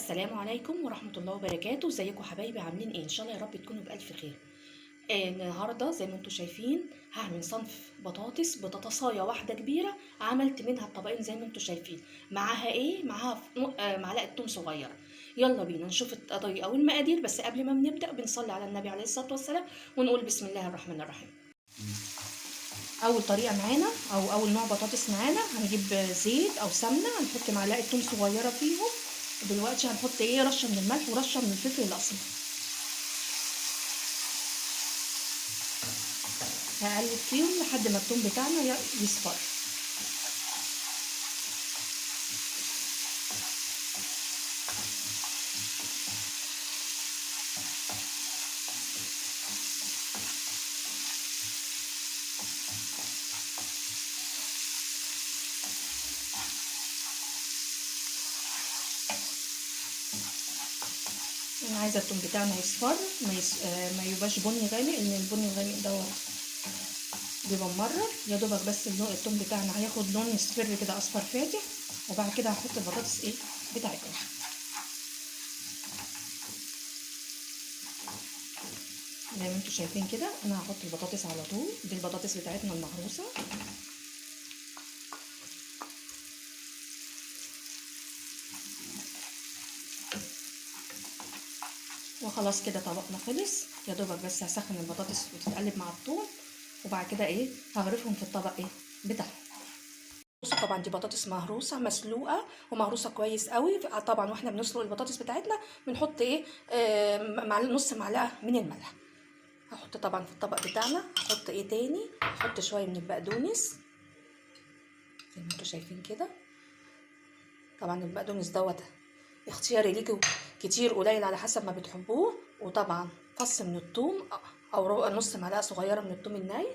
السلام عليكم ورحمة الله وبركاته. ازيكم حبايبي؟ عاملين ايه؟ ان شاء الله يا رب تكونوا بألف خير. النهارده زي ما انتم شايفين هعمل صنف بطاطسايه واحده كبيره، عملت منها الطبقين زي ما انتم شايفين. معاها ايه؟ معاها معلقه توم صغيره. يلا بينا نشوف الطريقه والمقادير، بس قبل ما بنبدا بنصلي على النبي عليه الصلاه والسلام ونقول بسم الله الرحمن الرحيم. اول طريقه معانا او اول نوع بطاطس معانا، هنجيب زيت او سمنه، هنحط معلقه توم صغيره فيهم. دلوقتي هنحط ايه؟ رشه من الملح ورشه من الفلفل الاسمر. هقلب فيهم لحد ما التوم بتاعنا يصفر. انا عايزه التوم بتاعنا يصفر، ما يبقاش بني غامق، لان البني الغامق دوت بيبقى ممرر. يا دوبك بس التوم بتاعنا هياخد لون يصفر كده، اصفر فاتح. وبعد كده هحط البطاطس ايه بتاعتنا. زي ما انتم شايفين كده انا هحط البطاطس على طول. دي البطاطس بتاعتنا المهروسه. وخلاص كده طبقنا خلص. يا دوبك بس هسخن البطاطس وتتقلب مع الثوم، وبعد كده ايه هغرفهم في الطبق ايه بتاعهم. بصوا طبعا دي بطاطس مهروسه مسلوقه ومهروسه كويس قوي. طبعا واحنا بنسلق البطاطس بتاعتنا بنحط ايه نص معلقه من الملح. هحط طبعا في الطبق بتاعنا. هحط ايه تاني؟ هحط شويه من البقدونس زي ما انتم شايفين كده. طبعا البقدونس دوت اختياري ليكوا، كتير قليل على حسب ما بتحبوه. وطبعا فص من الثوم او نص معلقه صغيره من الثوم الني.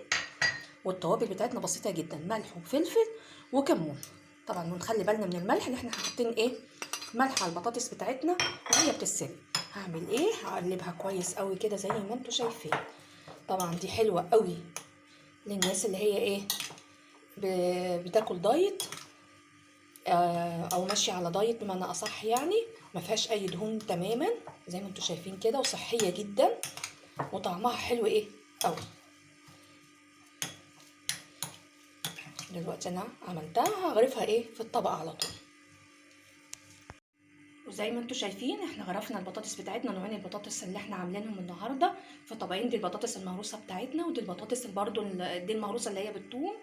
والتوابل بتاعتنا بسيطه جدا، ملح وفلفل وكمون. طبعا ونخلي بالنا من الملح، اللي احنا حاطين ايه ملح على البطاطس بتاعتنا وهي بتتسلق. هعمل ايه؟ هقلبها كويس قوي كده زي ما انتم شايفين. طبعا دي حلوه قوي للناس اللي هي ايه بتاكل دايت، او ماشيه على دايت بمعنى اصح، يعني ما فيهاش اي دهون تماما زي ما انتم شايفين كده، وصحيه جدا وطعمها حلو ايه قوي. دلوقتي انا عملتها هغرفها ايه في الطبق على طول. وزي ما انتم شايفين احنا غرفنا البطاطس بتاعتنا، نوعين البطاطس اللي احنا عاملينهم النهارده في طبقين. دي البطاطس المهروسه بتاعتنا، ودي البطاطس برده دي المهروسه اللي هي بالثوم،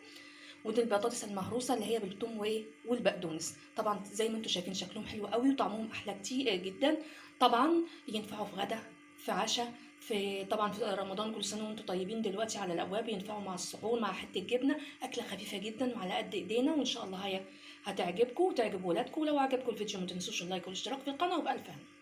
ودي البطاطس المهروسه اللي هي بالثوم وايه والبقدونس. طبعا زي ما انتم شايفين شكلهم حلو قوي وطعمهم احلى كتير جدا. طبعا ينفعوا في غدا، في عشاء، في طبعا في رمضان. كل سنه وانتم طيبين دلوقتي على الابواب. ينفعوا مع السحور مع حته جبنه. اكله خفيفه جدا وعلى قد ايدينا، وان شاء الله هي هتعجبكم وتعجب ولادكم. ولو عجبكم الفيديو ما تنسوش اللايك والاشتراك في القناه، وبألف هنا.